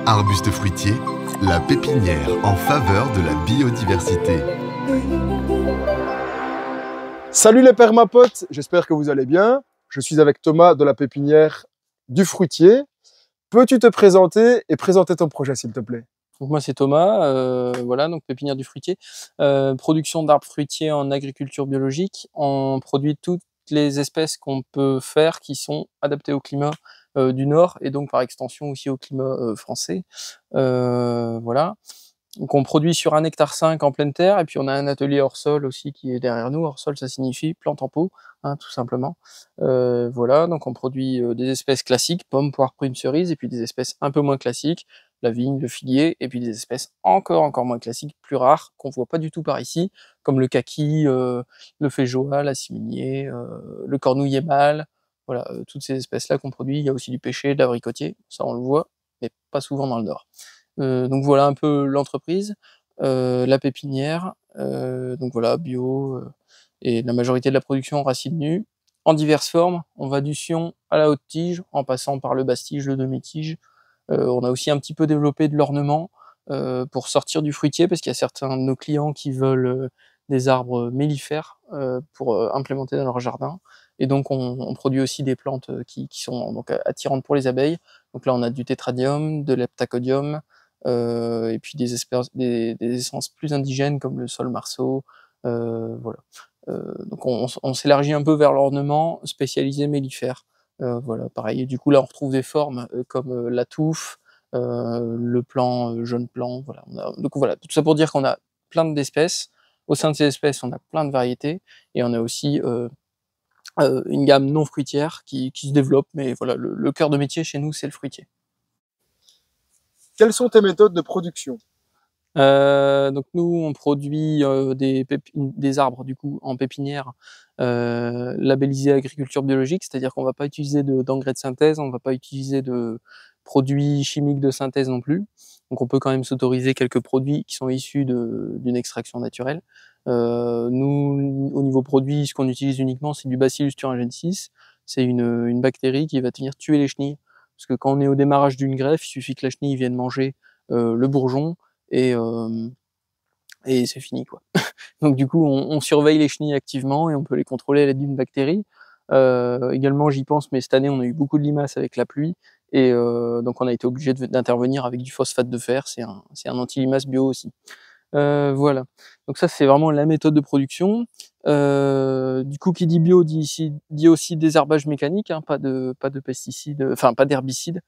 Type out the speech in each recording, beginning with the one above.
Arbuste fruitier, la pépinière en faveur de la biodiversité. Salut les permapotes, j'espère que vous allez bien. Je suis avec Thomas de la pépinière du fruitier. Peux-tu te présenter et présenter ton projet s'il te plaît? Donc moi c'est Thomas, voilà, donc pépinière du fruitier, production d'arbres fruitiers en agriculture biologique. On produit toutes les espèces qu'on peut faire qui sont adaptées au climat du Nord et donc par extension aussi au climat français. Voilà. Donc on produit sur 1,5 hectare en pleine terre et puis on a un atelier hors sol aussi qui est derrière nous. Hors sol ça signifie plante en pot, hein, tout simplement. Voilà, donc on produit des espèces classiques, pommes, poires, prunes, cerises, et puis des espèces un peu moins classiques, la vigne, le figuier, et puis des espèces encore moins classiques, plus rares, qu'on voit pas du tout par ici, comme le kaki, le feijoa, la siminier, le cornouiller mâle, voilà, toutes ces espèces-là qu'on produit. Il y a aussi du pêcher, de l'abricotier, ça on le voit, mais pas souvent dans le Nord. Donc voilà un peu l'entreprise, la pépinière, donc voilà, bio, et la majorité de la production en racines nues, en diverses formes. On va du sion à la haute tige, en passant par le basse-tige, le demi-tige. On a aussi un petit peu développé de l'ornement pour sortir du fruitier, parce qu'il y a certains de nos clients qui veulent des arbres mellifères pour implémenter dans leur jardin. Et donc on produit aussi des plantes qui sont donc attirantes pour les abeilles. Donc là on a du tétradium, de l'heptacodium, et puis des essences plus indigènes comme le sol marceau, voilà. Donc on s'élargit un peu vers l'ornement spécialisé mellifère. Voilà, pareil. Et du coup là on retrouve des formes comme la touffe, le plan, jaune plan, voilà. Donc voilà, tout ça pour dire qu'on a plein d'espèces. Au sein de ces espèces, on a plein de variétés et on a aussi une gamme non fruitière qui se développe. Mais voilà, le cœur de métier chez nous, c'est le fruitier. Quelles sont tes méthodes de production? Donc nous, on produit des arbres du coup en pépinière labellisés agriculture biologique, c'est-à-dire qu'on va pas utiliser d'engrais de synthèse, on va pas utiliser de produits chimiques de synthèse non plus. Donc on peut quand même s'autoriser quelques produits qui sont issus d'une extraction naturelle. Nous, au niveau produit, ce qu'on utilise uniquement, c'est du Bacillus thuringiensis. C'est une bactérie qui va venir tuer les chenilles. Parce que quand on est au démarrage d'une greffe, il suffit que la chenille vienne manger le bourgeon et c'est fini quoi. Donc du coup on surveille les chenilles activement et on peut les contrôler à l'aide d'une bactérie. Également j'y pense, mais cette année on a eu beaucoup de limaces avec la pluie et donc on a été obligé d'intervenir avec du phosphate de fer, c'est un anti-limace bio aussi. Voilà, donc ça c'est vraiment la méthode de production. Du coup qui dit bio dit aussi désherbage mécanique, hein, pas de pesticides, enfin pas d'herbicides.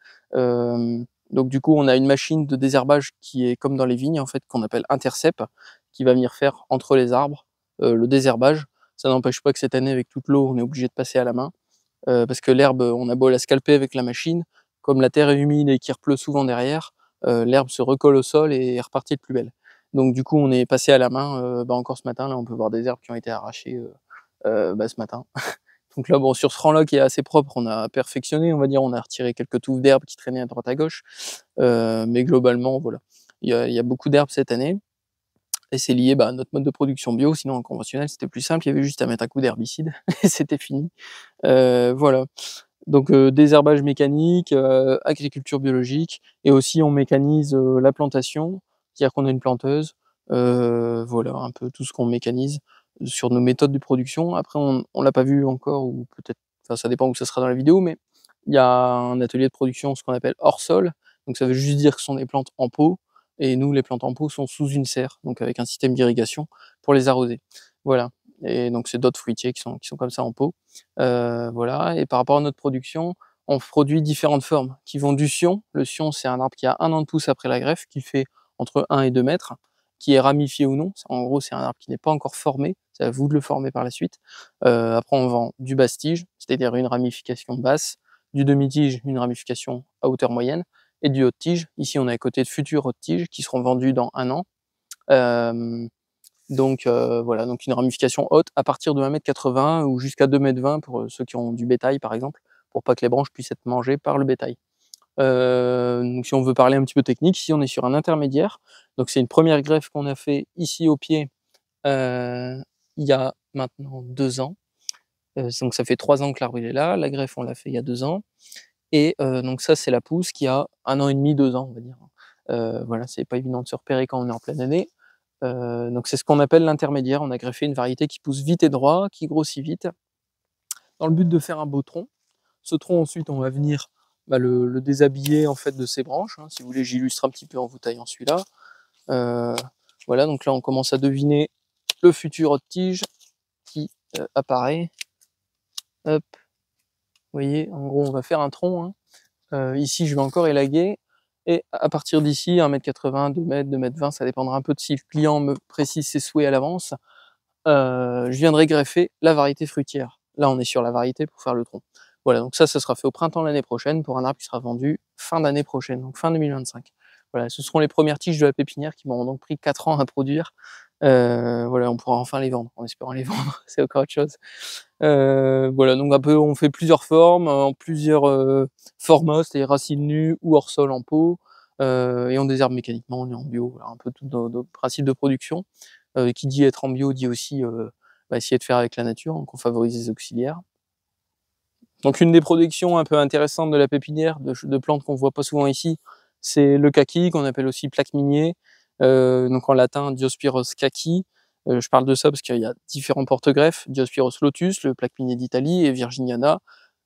Donc du coup on a une machine de désherbage qui est comme dans les vignes en fait, qu'on appelle intercept, qui va venir faire entre les arbres le désherbage. Ça n'empêche pas que cette année avec toute l'eau on est obligé de passer à la main, parce que l'herbe on a beau la scalper avec la machine, comme la terre est humide et qu'il repleut souvent derrière, l'herbe se recolle au sol et est repartie de plus belle. Donc du coup on est passé à la main, encore ce matin, là on peut voir des herbes qui ont été arrachées ce matin. Donc là bon, sur ce rang-là qui est assez propre, on a perfectionné, on va dire, on a retiré quelques touffes d'herbes qui traînaient à droite à gauche, mais globalement voilà, il y a beaucoup d'herbes cette année et c'est lié à notre mode de production bio. Sinon en conventionnel c'était plus simple, il y avait juste à mettre un coup d'herbicide et c'était fini. Voilà, donc désherbage mécanique, agriculture biologique, et aussi on mécanise la plantation, c'est-à-dire qu'on a une planteuse, voilà un peu tout ce qu'on mécanise sur nos méthodes de production. Après on l'a pas vu encore, ou peut-être, enfin ça dépend où ça sera dans la vidéo, mais il y a un atelier de production, ce qu'on appelle hors sol, donc ça veut juste dire que ce sont des plantes en pot, et nous les plantes en pot sont sous une serre, donc avec un système d'irrigation pour les arroser. Voilà, et donc c'est d'autres fruitiers qui sont comme ça en pot. Voilà, et par rapport à notre production, on produit différentes formes qui vont du sion. Le sion, c'est un arbre qui a 1 an de pousse après la greffe, qui fait entre 1 et 2 mètres, qui est ramifié ou non. En gros, c'est un arbre qui n'est pas encore formé, c'est à vous de le former par la suite. Après, on vend du basse-tige, c'est-à-dire une ramification basse, du demi-tige, une ramification à hauteur moyenne, et du haute-tige. Ici, on est à côté de futures hautes-tiges qui seront vendues dans 1 an. Donc voilà, donc une ramification haute à partir de 1,80 m ou jusqu'à 2,20 m pour ceux qui ont du bétail par exemple, pour pas que les branches puissent être mangées par le bétail. Donc si on veut parler un petit peu technique, ici on est sur un intermédiaire. Donc c'est une première greffe qu'on a fait ici au pied il y a maintenant 2 ans. Donc ça fait 3 ans que l'arbre est là. La greffe on l'a fait il y a 2 ans. Et donc ça, c'est la pousse qui a 1 an et demi, 2 ans, on va dire. Voilà, c'est pas évident de se repérer quand on est en pleine année. Donc c'est ce qu'on appelle l'intermédiaire. On a greffé une variété qui pousse vite et droit, qui grossit vite, dans le but de faire un beau tronc. Ce tronc, ensuite, on va venir le déshabiller en fait de ses branches. Si vous voulez, j'illustre un petit peu en vous taillant celui-là. Voilà, donc là, on commence à deviner le futur haute tige qui apparaît. Hop, vous voyez, en gros, on va faire un tronc. Ici, je vais encore élaguer. Et à partir d'ici, 1m80, 2m, 2m20, ça dépendra un peu de si le client me précise ses souhaits à l'avance. Je viendrai greffer la variété fruitière. Là, on est sur la variété pour faire le tronc. Voilà, donc ça sera fait au printemps l'année prochaine pour un arbre qui sera vendu fin d'année prochaine, donc fin 2025. Voilà, ce seront les premières tiges de la pépinière qui m'auront donc pris 4 ans à produire. Voilà, on pourra enfin les vendre, en espérant les vendre, c'est encore autre chose. Voilà, donc un peu, on fait plusieurs formes, en plusieurs formats, c'est-à-dire racines nues ou hors sol en pot, et on désherbe mécaniquement, on est en bio, voilà, un peu tout nos principes de production. Qui dit être en bio dit aussi essayer de faire avec la nature, donc on favorise les auxiliaires. Donc une des productions un peu intéressantes de la pépinière, de plantes qu'on voit pas souvent ici, c'est le kaki, qu'on appelle aussi plaque minier, donc en latin Diospyros kaki. Je parle de ça parce qu'il y a différents porte-greffes, Diospyros lotus, le plaque minier d'Italie, et Virginiana,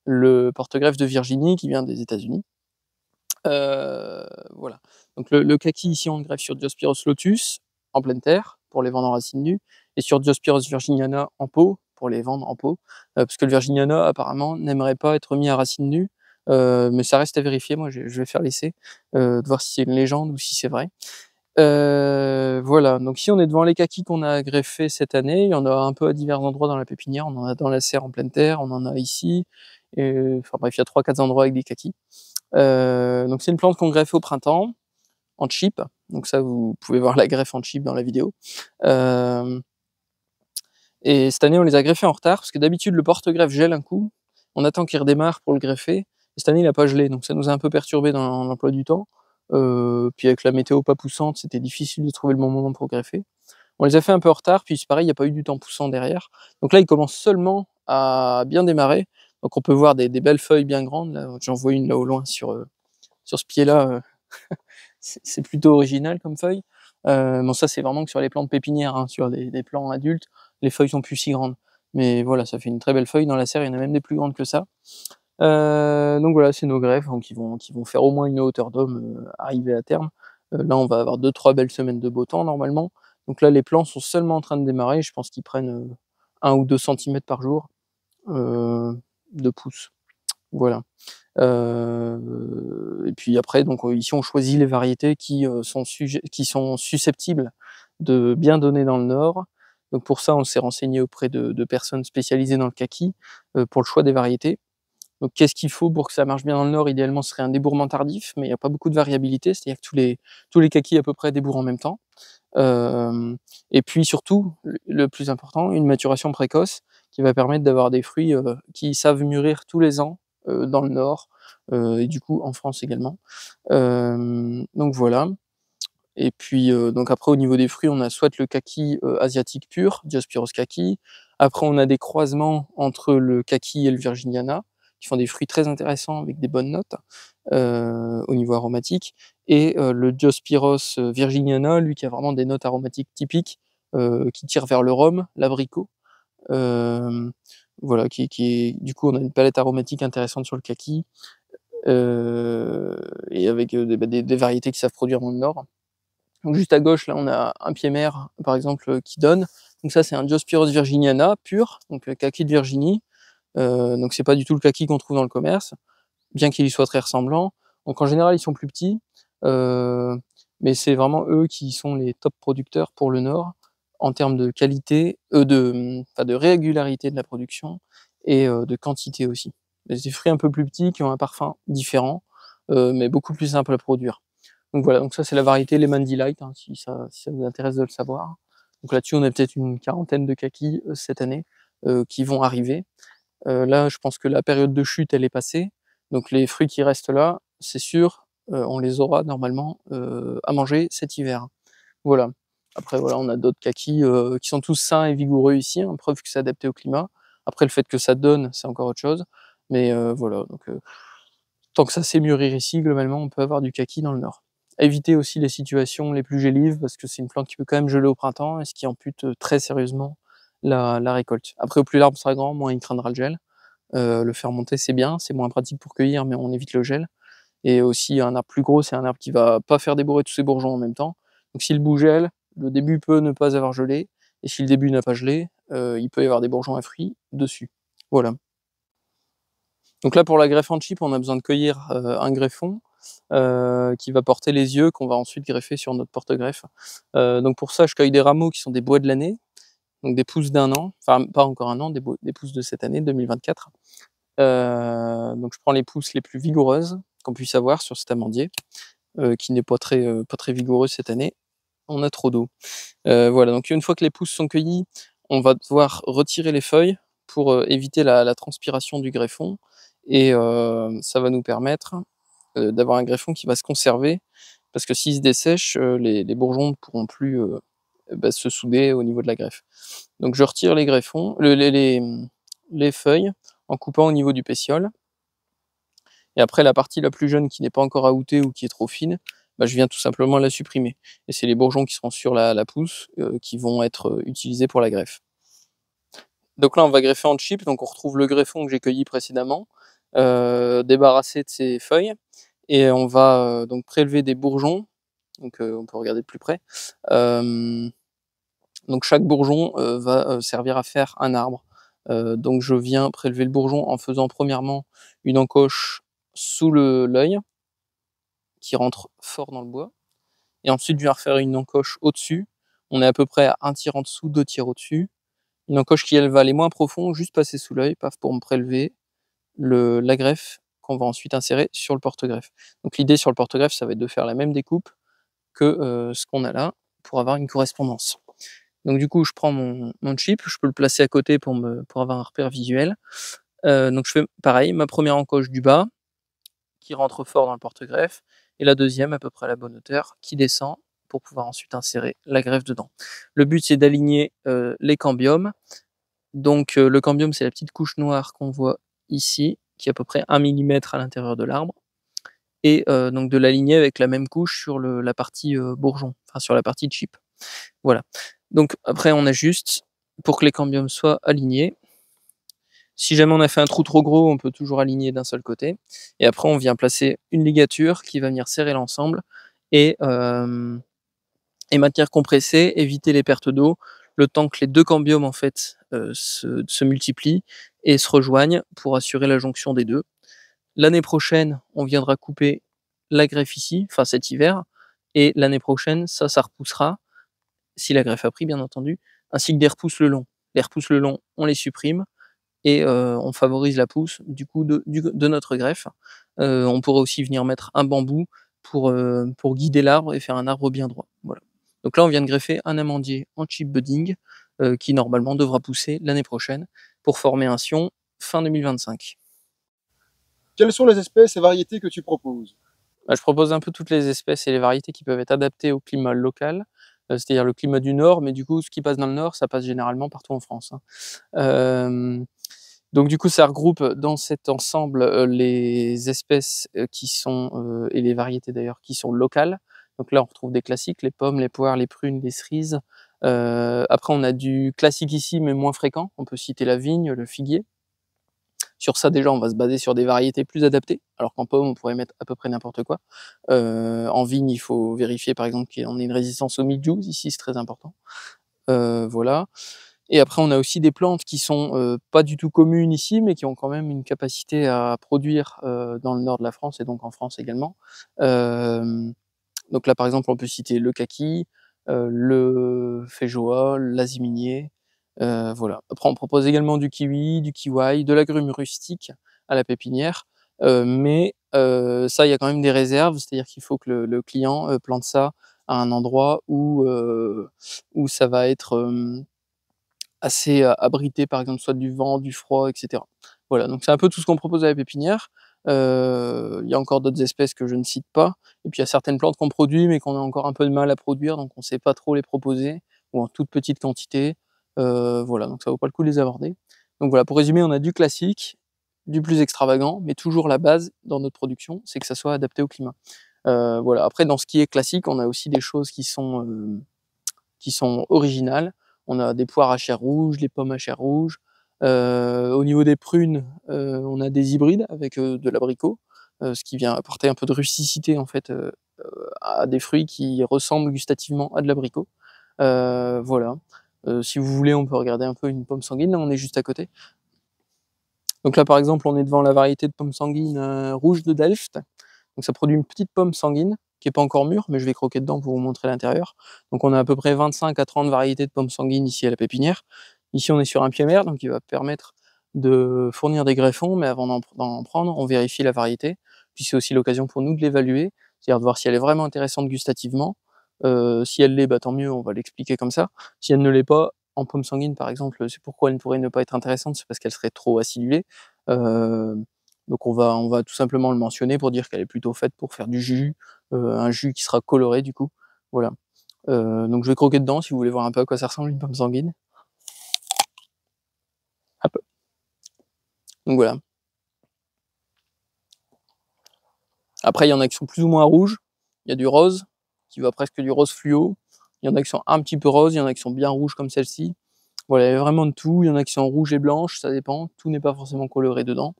le porte-greffe de Virginie qui vient des États-Unis. Voilà. Donc le kaki ici on le greffe sur Diospyros lotus en pleine terre pour les vendre en racines nues, et sur Diospyros virginiana en pot pour les vendre en pot, parce que le virginiana apparemment n'aimerait pas être mis à racines nues, mais ça reste à vérifier. Moi je vais faire l'essai de voir si c'est une légende ou si c'est vrai. Voilà, donc ici on est devant les kakis qu'on a greffés cette année. Il y en a un peu à divers endroits dans la pépinière. On en a dans la serre en pleine terre, on en a ici, et, enfin bref, il y a 3-4 endroits avec des kakis. Donc c'est une plante qu'on greffe au printemps en chip, donc ça vous pouvez voir la greffe en chip dans la vidéo. Et cette année on les a greffés en retard parce que d'habitude le porte-greffe gèle un coup, on attend qu'il redémarre pour le greffer, et cette année il n'a pas gelé, donc ça nous a un peu perturbé dans l'emploi du temps. Puis avec la météo pas poussante, c'était difficile de trouver le bon moment pour greffer. On les a fait un peu en retard, puis c'est pareil, il n'y a pas eu du temps poussant derrière. Donc là, ils commencent seulement à bien démarrer. Donc on peut voir des belles feuilles bien grandes. Là, j'en vois une là au loin sur ce pied-là. C'est plutôt original comme feuille. Bon, ça, c'est vraiment que sur les plantes pépinières, sur des plants adultes, les feuilles sont plus si grandes. Mais voilà, ça fait une très belle feuille. Dans la serre, il y en a même des plus grandes que ça. Donc voilà, c'est nos greffes qui vont faire au moins une hauteur d'homme arriver à terme. Là, on va avoir 2-3 belles semaines de beau temps normalement. Donc là, les plants sont seulement en train de démarrer. Je pense qu'ils prennent 1 ou 2 cm par jour de pousse. Voilà. Et puis après, donc ici, on choisit les variétés qui sont susceptibles de bien donner dans le Nord. Donc pour ça, on s'est renseigné auprès de personnes spécialisées dans le kaki pour le choix des variétés. Donc qu'est-ce qu'il faut pour que ça marche bien dans le Nord? Idéalement, ce serait un débourrement tardif, mais il n'y a pas beaucoup de variabilité, c'est-à-dire que tous les kakis à peu près débourrent en même temps. Et puis surtout, le plus important, une maturation précoce qui va permettre d'avoir des fruits qui savent mûrir tous les ans dans le Nord, et du coup en France également. Donc voilà. Et puis donc après, au niveau des fruits, on a soit le kaki asiatique pur, Diospyros kaki. Après, on a des croisements entre le kaki et le virginiana, qui font des fruits très intéressants avec des bonnes notes au niveau aromatique. Et le Diospyros virginiana, lui, qui a vraiment des notes aromatiques typiques, qui tirent vers le rhum, l'abricot. Voilà, du coup, on a une palette aromatique intéressante sur le kaki, et avec des variétés qui savent produire dans le Nord. Donc juste à gauche, là, on a un pied mère, par exemple, qui donne. Donc ça, c'est un Diospyros virginiana pur, donc kaki de Virginie. Donc c'est pas du tout le kaki qu'on trouve dans le commerce, bien qu'il y soit très ressemblant. Donc en général, ils sont plus petits, mais c'est vraiment eux qui sont les top producteurs pour le Nord en termes de qualité, de régularité de la production et de quantité aussi. C'est des fruits un peu plus petits qui ont un parfum différent, mais beaucoup plus simple à produire. Donc voilà, donc ça c'est la variété Lemon Delight, si ça vous intéresse de le savoir. Donc là-dessus, on a peut-être une quarantaine de kakis cette année qui vont arriver. Là, je pense que la période de chute, elle est passée. Donc les fruits qui restent là, c'est sûr, on les aura normalement à manger cet hiver. Voilà. Après, voilà, on a d'autres kakis qui sont tous sains et vigoureux ici, preuve que c'est adapté au climat. Après, le fait que ça donne, c'est encore autre chose. Mais voilà, donc tant que ça sait mûrir ici, globalement, on peut avoir du kaki dans le nord. Éviter aussi les situations les plus gélives, parce que c'est une plante qui peut quand même geler au printemps, et ce qui ampute très sérieusement la récolte. Après, au plus l'arbre sera grand, moins il craindra le gel. Le faire monter, c'est bien, c'est moins pratique pour cueillir, mais on évite le gel. Et aussi, un arbre plus gros, c'est un arbre qui va pas faire débourrer tous ses bourgeons en même temps. Donc si le bout gèle, le début peut ne pas avoir gelé, et si le début n'a pas gelé, il peut y avoir des bourgeons à fruits dessus. Voilà. Donc là, pour la greffe en chip, on a besoin de cueillir un greffon qui va porter les yeux, qu'on va ensuite greffer sur notre porte-greffe. Donc pour ça, je cueille des rameaux qui sont des bois de l'année, donc des pousses d'1 an, enfin pas encore 1 an, des pousses de cette année, 2024. Donc je prends les pousses les plus vigoureuses qu'on puisse avoir sur cet amandier, qui n'est pas très vigoureux cette année. On a trop d'eau. Voilà, donc une fois que les pousses sont cueillies, on va devoir retirer les feuilles pour éviter la transpiration du greffon, et ça va nous permettre d'avoir un greffon qui va se conserver, parce que s'il se dessèche, les bourgeons ne pourront plus se souder au niveau de la greffe. Donc je retire les greffons, les feuilles, en coupant au niveau du pétiole. Et après, la partie la plus jeune qui n'est pas encore aoûtée ou qui est trop fine, je viens tout simplement la supprimer. Et c'est les bourgeons qui seront sur la pousse qui vont être utilisés pour la greffe. Donc là, on va greffer en chip. Donc on retrouve le greffon que j'ai cueilli précédemment, débarrassé de ses feuilles. Et on va donc prélever des bourgeons. Donc on peut regarder de plus près. Donc chaque bourgeon va servir à faire un arbre. Donc je viens prélever le bourgeon en faisant premièrement une encoche sous l'œil qui rentre fort dans le bois, et ensuite je viens refaire une encoche au-dessus. On est à peu près à 1 tiers en dessous, 2 tiers au-dessus. Une encoche qui, elle, va aller moins profond, juste passer sous l'œil, paf, pour me prélever la greffe qu'on va ensuite insérer sur le porte-greffe. Donc l'idée sur le porte-greffe, ça va être de faire la même découpe que ce qu'on a là, pour avoir une correspondance. Donc du coup, je prends mon chip, je peux le placer à côté pour avoir un repère visuel. Donc je fais pareil, ma première encoche du bas, qui rentre fort dans le porte-greffe, et la deuxième à peu près à la bonne hauteur, qui descend pour pouvoir ensuite insérer la greffe dedans. Le but, c'est d'aligner les cambiums. Donc le cambium, c'est la petite couche noire qu'on voit ici, qui est à peu près 1 mm à l'intérieur de l'arbre, et donc de l'aligner avec la même couche sur la partie bourgeon, enfin sur la partie chip. Voilà. Donc après, on ajuste pour que les cambiums soient alignés. Si jamais on a fait un trou trop gros, on peut toujours aligner d'un seul côté. Et après, on vient placer une ligature qui va venir serrer l'ensemble et maintenir compressé, éviter les pertes d'eau, le temps que les deux cambiomes en fait se multiplient et se rejoignent pour assurer la jonction des deux. L'année prochaine, on viendra couper la greffe ici, enfin cet hiver, et l'année prochaine, ça repoussera, si la greffe a pris bien entendu, ainsi que des repousses le long. Les repousses le long, on les supprime, et on favorise la pousse du coup de notre greffe. On pourrait aussi venir mettre un bambou pour guider l'arbre et faire un arbre bien droit. Voilà. Donc là, on vient de greffer un amandier en chip budding qui normalement devra pousser l'année prochaine pour former un sion fin 2025. Quelles sont les espèces et variétés que tu proposes? Je propose un peu toutes les espèces et les variétés qui peuvent être adaptées au climat local, c'est-à-dire le climat du nord, mais du coup, ce qui passe dans le nord, ça passe généralement partout en France, hein. Donc du coup, ça regroupe dans cet ensemble les espèces qui sont et les variétés d'ailleurs qui sont locales. Donc là, on retrouve des classiques, les pommes, les poires, les prunes, les cerises. Après, on a du classique ici, mais moins fréquent. On peut citer la vigne, le figuier. Sur ça, déjà, on va se baser sur des variétés plus adaptées, alors qu'en pomme, on pourrait mettre à peu près n'importe quoi. En vigne, il faut vérifier, par exemple, qu'on ait une résistance au mildiou. Ici, c'est très important. Voilà. Et après, on a aussi des plantes qui sont pas du tout communes ici, mais qui ont quand même une capacité à produire dans le nord de la France, et donc en France également. Donc là, par exemple, on peut citer le kaki, le feijoa, l'aziminier, voilà. Après, on propose également du kiwi, du kiwai, de l'agrumes rustique à la pépinière, mais ça, il y a quand même des réserves, c'est-à-dire qu'il faut que le client plante ça à un endroit où ça va être assez abrité, par exemple, soit du vent, du froid, et cetera. Voilà, donc c'est un peu tout ce qu'on propose à la pépinière. Il y a encore d'autres espèces que je ne cite pas, et puis il y a certaines plantes qu'on produit, mais qu'on a encore un peu de mal à produire, donc on ne sait pas trop les proposer, ou en toute petite quantité. Voilà, donc ça vaut pas le coup de les aborder. Donc voilà, pour résumer, on a du classique, du plus extravagant, mais toujours la base dans notre production, c'est que ça soit adapté au climat. Voilà. Après, dans ce qui est classique, on a aussi des choses qui sont originales. On a des poires à chair rouge, des pommes à chair rouge. Au niveau des prunes, on a des hybrides avec de l'abricot, ce qui vient apporter un peu de rusticité en fait à des fruits qui ressemblent gustativement à de l'abricot. Voilà. Si vous voulez, on peut regarder un peu une pomme sanguine. Là, on est juste à côté. Donc là, par exemple, on est devant la variété de pomme sanguine rouge de Delft. Donc ça produit une petite pomme sanguine qui n'est pas encore mûre, mais je vais croquer dedans pour vous montrer l'intérieur. Donc on a à peu près 25 à 30 variétés de pommes sanguines ici à la pépinière. Ici, on est sur un pied-mère, donc il va permettre de fournir des greffons, mais avant d'en prendre, on vérifie la variété. Puis c'est aussi l'occasion pour nous de l'évaluer, c'est-à-dire de voir si elle est vraiment intéressante gustativement. Si elle l'est, bah, tant mieux, on va l'expliquer comme ça. Si elle ne l'est pas, en pomme sanguine par exemple, c'est pourquoi elle pourrait ne pas être intéressante, c'est parce qu'elle serait trop acidulée. Donc on va tout simplement le mentionner pour dire qu'elle est plutôt faite pour faire du jus, un jus qui sera coloré du coup. Voilà. Donc je vais croquer dedans si vous voulez voir un peu à quoi ça ressemble une pomme sanguine. Hop. Donc voilà. Après il y en a qui sont plus ou moins rouges. Il y a du rose, qui va presque du rose fluo. Il y en a qui sont un petit peu roses, il y en a qui sont bien rouges comme celle-ci. Voilà, il y a vraiment de tout. Il y en a qui sont rouges et blanches, ça dépend. Tout n'est pas forcément coloré dedans.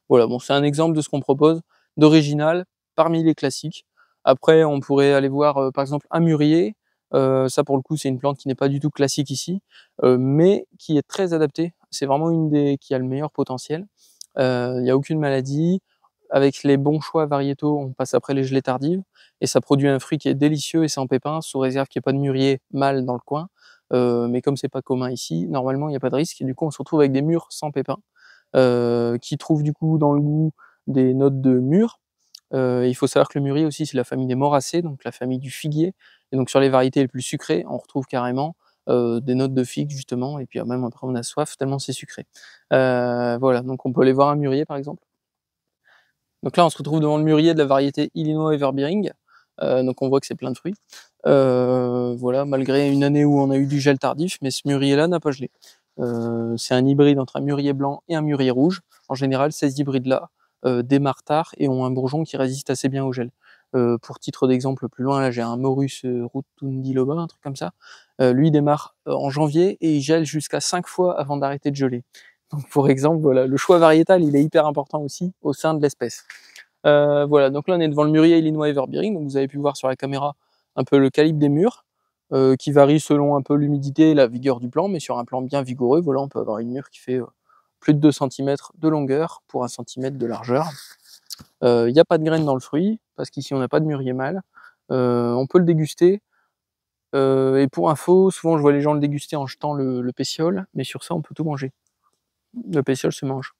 Voilà, bon, c'est un exemple de ce qu'on propose d'original parmi les classiques. Après, on pourrait aller voir par exemple un mûrier. Ça, pour le coup, c'est une plante qui n'est pas du tout classique ici, mais qui est très adaptée. C'est vraiment une des qui a le meilleur potentiel. Il n'y a aucune maladie. Avec les bons choix variétaux, on passe après les gelées tardives et ça produit un fruit qui est délicieux et sans pépins, sous réserve qu'il n'y ait pas de mûrier mâle dans le coin. Mais comme c'est pas commun ici, normalement il n'y a pas de risque et du coup on se retrouve avec des mûres sans pépins qui trouvent du coup dans le goût des notes de mûre. Il faut savoir que le mûrier aussi c'est la famille des moracées, donc la famille du figuier. Et donc sur les variétés les plus sucrées, on retrouve carrément des notes de figue justement, et puis même après on a soif tellement c'est sucré. Voilà, donc on peut aller voir un mûrier par exemple. Donc là, on se retrouve devant le mûrier de la variété Illinois Everbearing. Donc on voit que c'est plein de fruits. Voilà, malgré une année où on a eu du gel tardif, mais ce mûrier-là n'a pas gelé. C'est un hybride entre un mûrier blanc et un mûrier rouge. En général, ces hybrides-là démarrent tard et ont un bourgeon qui résiste assez bien au gel. Pour titre d'exemple, plus loin, là j'ai un Morus rotundiloba, un truc comme ça. Lui démarre en janvier et il gèle jusqu'à 5 fois avant d'arrêter de geler. Donc pour exemple, voilà, le choix variétal, il est hyper important aussi au sein de l'espèce. Voilà, donc là on est devant le mûrier Illinois Everbearing, donc vous avez pu voir sur la caméra un peu le calibre des mûres, qui varie selon un peu l'humidité et la vigueur du plant, mais sur un plant bien vigoureux, voilà, on peut avoir une mûre qui fait plus de 2 cm de longueur pour 1 cm de largeur. Il n'y a pas de graines dans le fruit, parce qu'ici on n'a pas de mûrier mâle. On peut le déguster, et pour info, souvent je vois les gens le déguster en jetant le pétiole, mais sur ça on peut tout manger. Le pétiole se mange.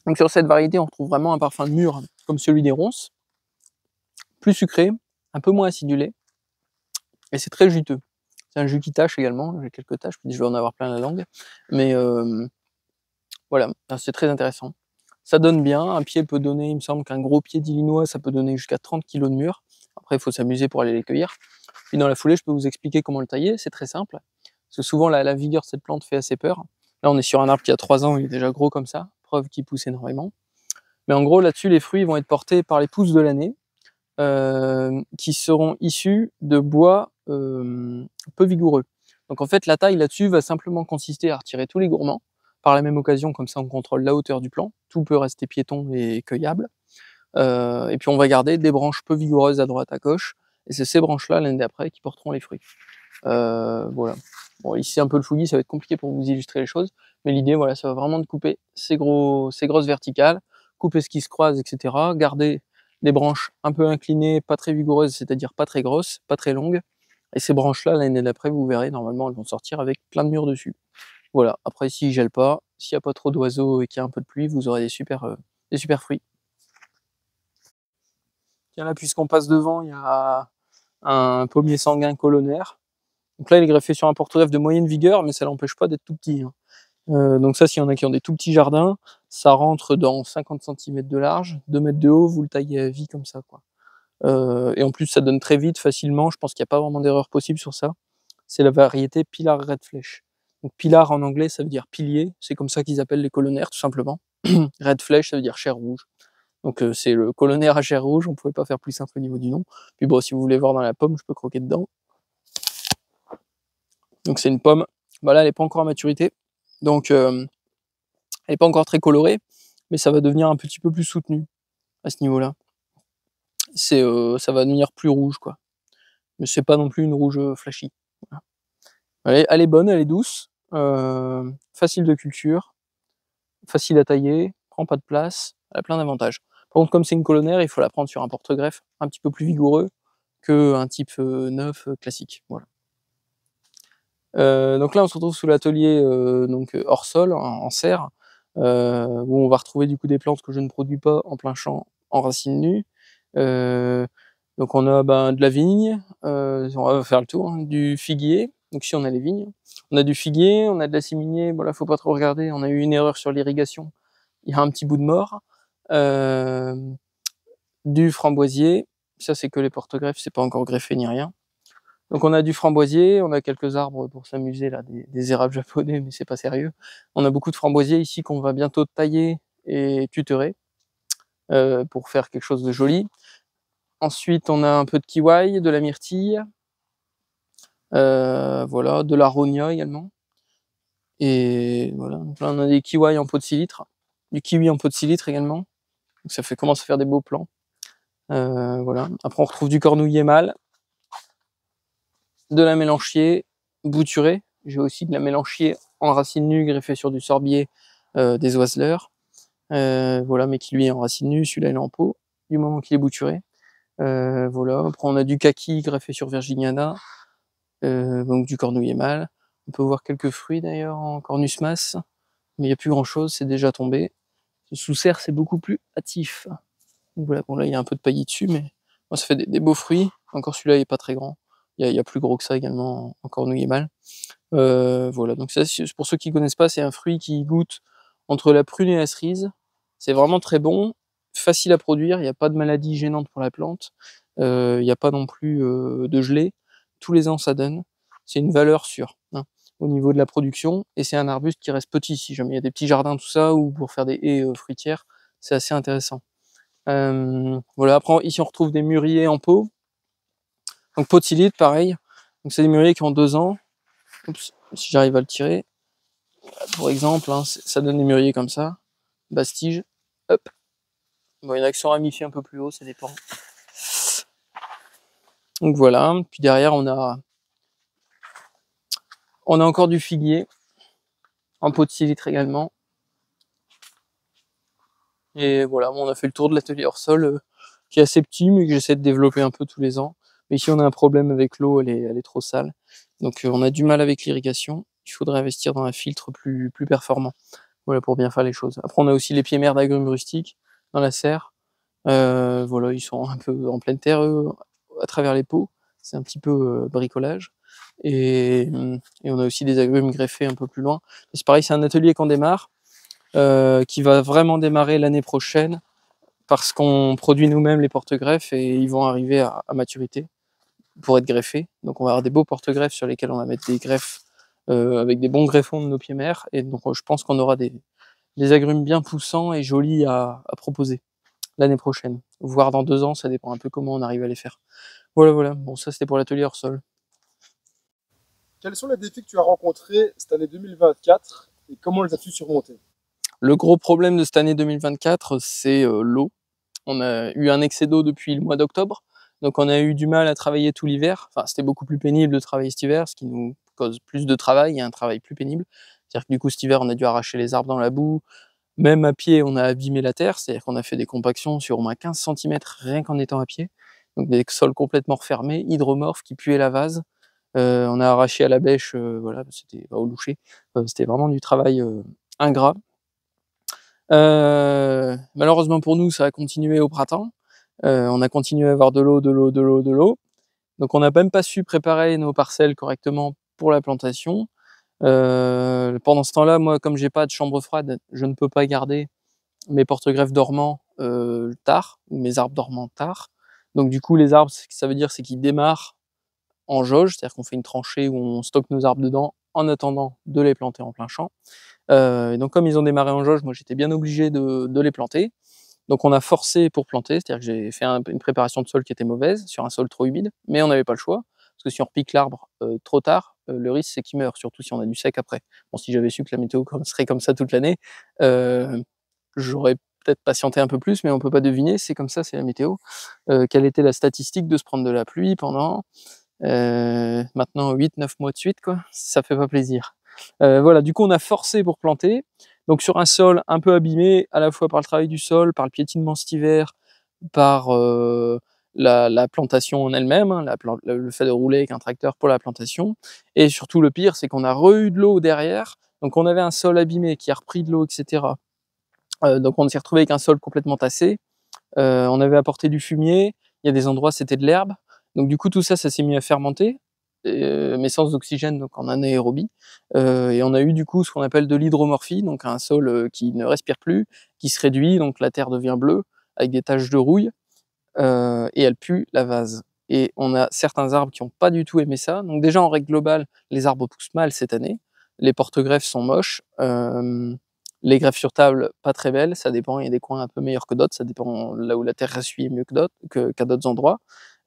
Donc sur cette variété, on retrouve vraiment un parfum de mûre comme celui des ronces, plus sucré, un peu moins acidulé, et c'est très juteux. C'est un jus qui tache également, j'ai quelques taches, je vais en avoir plein la langue, mais voilà, c'est très intéressant. Ça donne bien, un pied peut donner, il me semble qu'un gros pied d'Illinois, ça peut donner jusqu'à 30 kg de mûre. Après, il faut s'amuser pour aller les cueillir. Puis dans la foulée, je peux vous expliquer comment le tailler, c'est très simple. Parce que souvent, la vigueur de cette plante fait assez peur. Là, on est sur un arbre qui a 3 ans, il est déjà gros comme ça, preuve qu'il pousse énormément. Mais en gros, là-dessus, les fruits vont être portés par les pousses de l'année, qui seront issus de bois peu vigoureux. Donc en fait, la taille là-dessus va simplement consister à retirer tous les gourmands. Par la même occasion, comme ça, on contrôle la hauteur du plant. Tout peut rester piéton et cueillable. Et puis on va garder des branches peu vigoureuses à droite, à gauche. Et c'est ces branches-là, l'année d'après, qui porteront les fruits. Voilà. Bon, ici, un peu le fouillis, ça va être compliqué pour vous illustrer les choses. Mais l'idée, voilà, ça va vraiment de couper ces grosses verticales, couper ce qui se croise, etc. Garder des branches un peu inclinées, pas très vigoureuses, c'est-à-dire pas très grosses, pas très longues. Et ces branches-là, l'année d'après, vous verrez, normalement, elles vont sortir avec plein de mûres dessus. Voilà. Après, s'ils gèlent pas, s'il n'y a pas trop d'oiseaux et qu'il y a un peu de pluie, vous aurez des super fruits. Tiens, là, puisqu'on passe devant, il y a un pommier sanguin colonnaire. Donc là, il est greffé sur un porte-greffe de moyenne vigueur, mais ça l'empêche pas d'être tout petit, hein. Donc ça, s'il y en a qui ont des tout petits jardins, ça rentre dans 50 cm de large, 2 mètres de haut, vous le taillez à vie comme ça, quoi. Et en plus, ça donne très vite, facilement. Je pense qu'il n'y a pas vraiment d'erreur possible sur ça. C'est la variété Pilar Red Flèche. Donc pilar en anglais, ça veut dire pilier, c'est comme ça qu'ils appellent les colonnaires tout simplement. Red flèche, ça veut dire chair rouge. Donc c'est le colonnaire à chair rouge, on pouvait pas faire plus simple au niveau du nom. Puis bon, si vous voulez voir dans la pomme, je peux croquer dedans. Donc c'est une pomme, voilà, elle n'est pas encore à maturité, donc elle n'est pas encore très colorée, mais ça va devenir un petit peu plus soutenu à ce niveau-là. Ça va devenir plus rouge, quoi. Mais c'est pas non plus une rouge flashy. Voilà. Elle est bonne, elle est douce, facile de culture, facile à tailler, prend pas de place, elle a plein d'avantages. Par contre, comme c'est une colonnaire, il faut la prendre sur un porte-greffe un petit peu plus vigoureux qu'un type neuf classique. Voilà. Donc là, on se retrouve sous l'atelier hors sol, en serre, où on va retrouver du coup des plantes que je ne produis pas en plein champ, en racines nues. Donc on a de la vigne, on va faire le tour, hein, du figuier. Donc ici on a les vignes, on a du figuier, on a de la séminier. Bon là, faut pas trop regarder, on a eu une erreur sur l'irrigation. Il y a un petit bout de mort. Du framboisier, ça c'est que les porte-greffes, c'est pas encore greffé ni rien. Donc on a du framboisier, on a quelques arbres pour s'amuser là, des érables japonais, mais c'est pas sérieux. On a beaucoup de framboisiers ici qu'on va bientôt tailler et tutorer pour faire quelque chose de joli. Ensuite on a un peu de kiwi, de la myrtille, voilà, de l'aronia également. Et voilà, donc là on a des kiwis en pot de 6 litres, du kiwi en pot de 6 litres également. Donc ça commence à faire des beaux plants. Voilà. Après on retrouve du cornouiller mâle, de la mélanchier bouturée. J'ai aussi de la mélanchier en racine nue greffée sur du sorbier des oiseleurs. Voilà, mais qui lui est en racine nue, celui-là il est en pot, du moment qu'il est bouturé. Voilà. Après on a du kaki greffé sur Virginiana, donc du cornouiller mâle. On peut voir quelques fruits d'ailleurs en cornus mas, mais il n'y a plus grand chose, c'est déjà tombé. Sous serre c'est beaucoup plus hâtif. Donc voilà, bon là il y a un peu de paillis dessus, mais bon, ça fait des beaux fruits. Encore celui-là il est pas très grand. Il y a plus gros que ça également en cornouiller mâle. Voilà, donc ça, pour ceux qui connaissent pas, c'est un fruit qui goûte entre la prune et la cerise. C'est vraiment très bon, facile à produire, il n'y a pas de maladie gênante pour la plante, il n'y a pas non plus de gelée. Tous les ans ça donne. C'est une valeur sûre, hein, au niveau de la production, et c'est un arbuste qui reste petit. Si jamais il y a des petits jardins, tout ça, ou pour faire des haies fruitières, c'est assez intéressant. Voilà, après ici on retrouve des mûriers en pot. Donc pot de 6 litres, pareil. Donc c'est des mûriers qui ont 2 ans. Oups, si j'arrive à le tirer. Pour exemple, hein, ça donne des mûriers comme ça. Bastige. Hop. Bon, il y en a qui sont ramifiés un peu plus haut, ça dépend. Donc voilà. Puis derrière, on a encore du figuier. En pot de 6 litres également. Et voilà, bon, on a fait le tour de l'atelier hors sol, qui est assez petit, mais que j'essaie de développer un peu tous les ans. Mais ici, on a un problème avec l'eau, elle est trop sale. Donc on a du mal avec l'irrigation. Il faudrait investir dans un filtre plus performant. Voilà, pour bien faire les choses. Après, on a aussi les pieds-mères d'agrumes rustiques dans la serre. Voilà, ils sont un peu en pleine terre, eux, à travers les pots. C'est un petit peu bricolage. Et on a aussi des agrumes greffés un peu plus loin. C'est pareil, c'est un atelier qu'on démarre, qui va vraiment démarrer l'année prochaine, parce qu'on produit nous-mêmes les porte-greffes et ils vont arriver à maturité pour être greffés. Donc on va avoir des beaux porte-greffes sur lesquels on va mettre des greffes avec des bons greffons de nos pieds-mères. Et donc je pense qu'on aura des agrumes bien poussants et jolis à proposer l'année prochaine. Voire dans 2 ans, ça dépend un peu comment on arrive à les faire. Voilà. Bon, ça c'était pour l'atelier hors sol. Quels sont les défis que tu as rencontrés cette année 2024 et comment les as-tu surmontés? Le gros problème de cette année 2024, c'est l'eau. On a eu un excès d'eau depuis le mois d'octobre, donc on a eu du mal à travailler tout l'hiver. Enfin, c'était beaucoup plus pénible de travailler cet hiver, ce qui nous cause plus de travail et un travail plus pénible. C'est-à-dire que du coup, cet hiver, on a dû arracher les arbres dans la boue. Même à pied, on a abîmé la terre, c'est-à-dire qu'on a fait des compactions sur au moins 15 cm rien qu'en étant à pied. Donc des sols complètement refermés, hydromorphes, qui puaient la vase. On a arraché à la bêche, voilà, c'était au loucher. C'était vraiment du travail ingrat. Malheureusement pour nous, ça a continué au printemps. On a continué à avoir de l'eau. Donc on n'a même pas su préparer nos parcelles correctement pour la plantation. Pendant ce temps-là, moi, comme j'ai pas de chambre froide, je ne peux pas garder mes porte-greffes dormants tard, ou mes arbres dormants tard. Donc du coup, les arbres, ce que ça veut dire, c'est qu'ils démarrent en jauge, c'est-à-dire qu'on fait une tranchée où on stocke nos arbres dedans en attendant de les planter en plein champ. Et donc comme ils ont démarré en jauge, moi j'étais bien obligé de les planter. Donc on a forcé pour planter, c'est-à-dire que j'ai fait une préparation de sol qui était mauvaise, sur un sol trop humide, mais on n'avait pas le choix, parce que si on repique l'arbre trop tard, le risque c'est qu'il meure, surtout si on a du sec après. Bon, si j'avais su que la météo serait comme ça toute l'année, j'aurais peut-être patienté un peu plus, mais on peut pas deviner, c'est comme ça, c'est la météo. Quelle était la statistique de se prendre de la pluie pendant maintenant 8-9 mois de suite, quoi, ça fait pas plaisir. Voilà, du coup on a forcé pour planter, donc sur un sol un peu abîmé, à la fois par le travail du sol, par le piétinement cet hiver, par la plantation en elle-même, hein, le fait de rouler avec un tracteur pour la plantation, et surtout le pire, c'est qu'on a re-eu de l'eau derrière, donc on avait un sol abîmé qui a repris de l'eau, etc. Donc on s'est retrouvé avec un sol complètement tassé, on avait apporté du fumier, il y a des endroits c'était de l'herbe, donc du coup tout ça, ça s'est mis à fermenter, mais sans oxygène, donc en anaérobie, et on a eu du coup ce qu'on appelle de l'hydromorphie, donc un sol qui ne respire plus, qui se réduit, donc la terre devient bleue avec des taches de rouille, et elle pue la vase. Et on a certains arbres qui n'ont pas du tout aimé ça. Donc déjà en règle globale, les arbres poussent mal cette année. Les porte-greffes sont moches. Les greffes sur table, pas très belles, ça dépend, il y a des coins un peu meilleurs que d'autres, ça dépend là où la terre essuie mieux que qu'à d'autres endroits.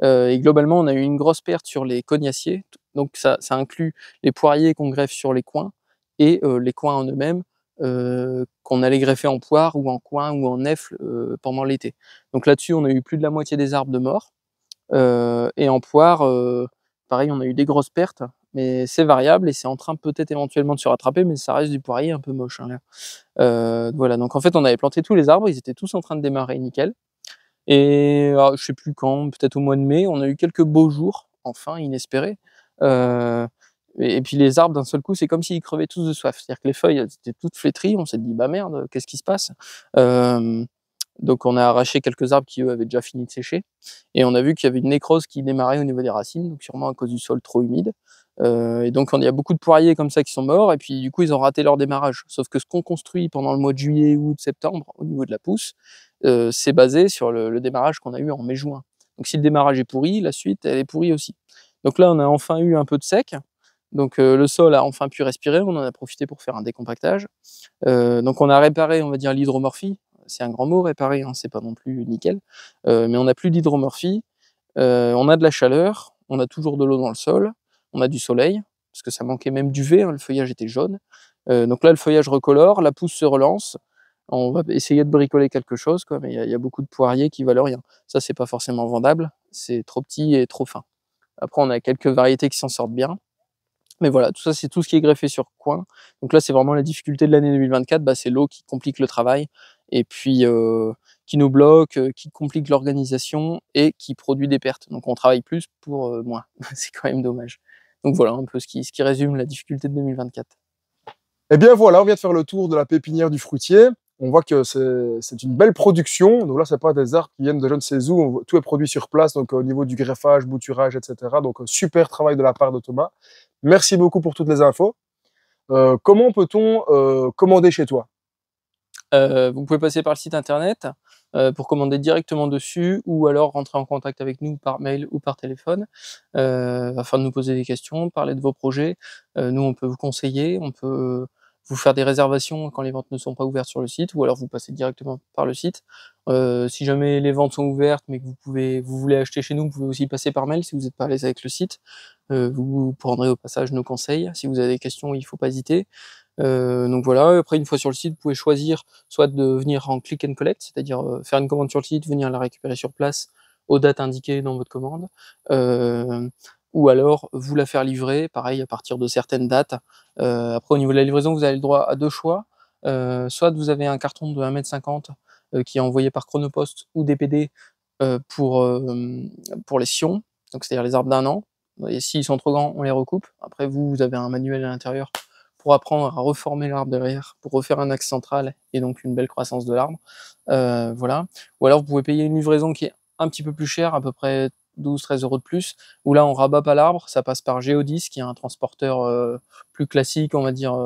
Et globalement, on a eu une grosse perte sur les cognaciers, donc ça inclut les poiriers qu'on greffe sur les coins, et les coins en eux-mêmes, qu'on allait greffer en poire ou en coin ou en nèfles pendant l'été. Donc là-dessus, on a eu plus de la moitié des arbres de morts, et en poire, pareil, on a eu des grosses pertes, mais c'est variable et c'est en train peut-être éventuellement de se rattraper, mais ça reste du poirier un peu moche, hein, là. Voilà, donc en fait, on avait planté tous les arbres, ils étaient tous en train de démarrer nickel. Et alors, je sais plus quand, peut-être au mois de mai, on a eu quelques beaux jours, enfin inespérés. Et puis les arbres, d'un seul coup, c'est comme s'ils crevaient tous de soif. C'est-à-dire que les feuilles, elles étaient toutes flétries, on s'est dit: «Bah merde, qu'est-ce qui se passe?» Donc on a arraché quelques arbres qui, eux, avaient déjà fini de sécher, et on a vu qu'il y avait une nécrose qui démarrait au niveau des racines, donc sûrement à cause du sol trop humide. Et donc il y a beaucoup de poiriers comme ça qui sont morts, et puis du coup ils ont raté leur démarrage. Sauf que ce qu'on construit pendant le mois de juillet, août, septembre, au niveau de la pousse, c'est basé sur le démarrage qu'on a eu en mai-juin. Donc si le démarrage est pourri, la suite elle est pourrie aussi. Donc là on a enfin eu un peu de sec, donc le sol a enfin pu respirer, on en a profité pour faire un décompactage. Donc on a réparé, on va dire, l'hydromorphie. C'est un grand mot, réparer, hein, c'est pas non plus nickel. Mais on n'a plus d'hydromorphie, on a de la chaleur, on a toujours de l'eau dans le sol, on a du soleil, parce que ça manquait même d'UV, hein, le feuillage était jaune. Donc là, le feuillage recolore, la pousse se relance, on va essayer de bricoler quelque chose, quoi, mais il y a beaucoup de poiriers qui valent rien. Ça, c'est pas forcément vendable, c'est trop petit et trop fin. Après, on a quelques variétés qui s'en sortent bien. Mais voilà, tout ça, c'est tout ce qui est greffé sur coin. Donc là, c'est vraiment la difficulté de l'année 2024, bah, c'est l'eau qui complique le travail, et puis qui nous bloque, qui complique l'organisation et qui produit des pertes. Donc on travaille plus pour moins. C'est quand même dommage. Donc voilà un peu ce qui résume la difficulté de 2024. Eh bien voilà, on vient de faire le tour de la pépinière du fruitier. On voit que c'est une belle production. Donc là, c'est pas des arbres qui viennent de je ne sais où. Tout est produit sur place, donc au niveau du greffage, bouturage, etc. Donc super travail de la part de Thomas. Merci beaucoup pour toutes les infos. Comment peut-on commander chez toi? Vous pouvez passer par le site internet pour commander directement dessus, ou alors rentrer en contact avec nous par mail ou par téléphone, afin de nous poser des questions, parler de vos projets. Nous, on peut vous conseiller, on peut vous faire des réservations quand les ventes ne sont pas ouvertes sur le site, ou alors vous passez directement par le site. Si jamais les ventes sont ouvertes, mais que vous voulez acheter chez nous, vous pouvez aussi passer par mail si vous n'êtes pas à l'aise avec le site. Vous prendrez au passage nos conseils. Si vous avez des questions, il ne faut pas hésiter. Donc voilà, après une fois sur le site, vous pouvez choisir soit de venir en click and collect, c'est-à-dire faire une commande sur le site, venir la récupérer sur place aux dates indiquées dans votre commande, ou alors vous la faire livrer, pareil à partir de certaines dates. Après au niveau de la livraison, vous avez le droit à 2 choix, soit vous avez un carton de 1,50 m qui est envoyé par Chronopost ou DPD pour les sions, donc c'est-à-dire les arbres d'1 an, et s'ils sont trop grands, on les recoupe. Après vous avez un manuel à l'intérieur pour apprendre à reformer l'arbre derrière, pour refaire un axe central et donc une belle croissance de l'arbre. Voilà. Ou alors vous pouvez payer une livraison qui est un petit peu plus chère, à peu près 12-13 € de plus, où là on rabat pas l'arbre, ça passe par Geodis, qui est un transporteur plus classique, on va dire,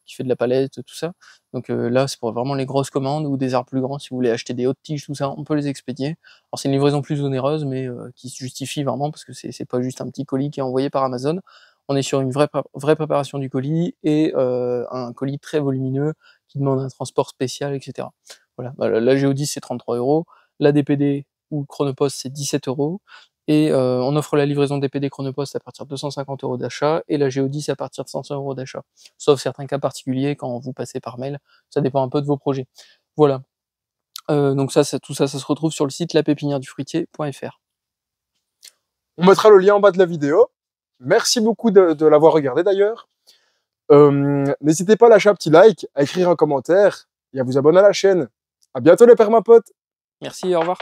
qui fait de la palette, tout ça. Donc là c'est pour vraiment les grosses commandes ou des arbres plus grands, si vous voulez acheter des hautes tiges, tout ça, on peut les expédier. Alors c'est une livraison plus onéreuse, mais qui se justifie vraiment parce que c'est pas juste un petit colis qui est envoyé par Amazon. On est sur une vraie préparation du colis et un colis très volumineux qui demande un transport spécial, etc. Voilà. Bah, la Géodis, c'est 33 €. La DPD ou Chronopost, c'est 17 € et on offre la livraison DPD Chronopost à partir de 250 € d'achat et la Géodis à partir de 500 € d'achat. Sauf certains cas particuliers quand vous passez par mail. Ça dépend un peu de vos projets. Voilà. Donc tout ça, ça se retrouve sur le site lapépinièredufruitier.fr. On mettra le lien en bas de la vidéo. Merci beaucoup de l'avoir regardé d'ailleurs. N'hésitez pas à lâcher un petit like, à écrire un commentaire et à vous abonner à la chaîne. À bientôt les permapotes. Merci, au revoir.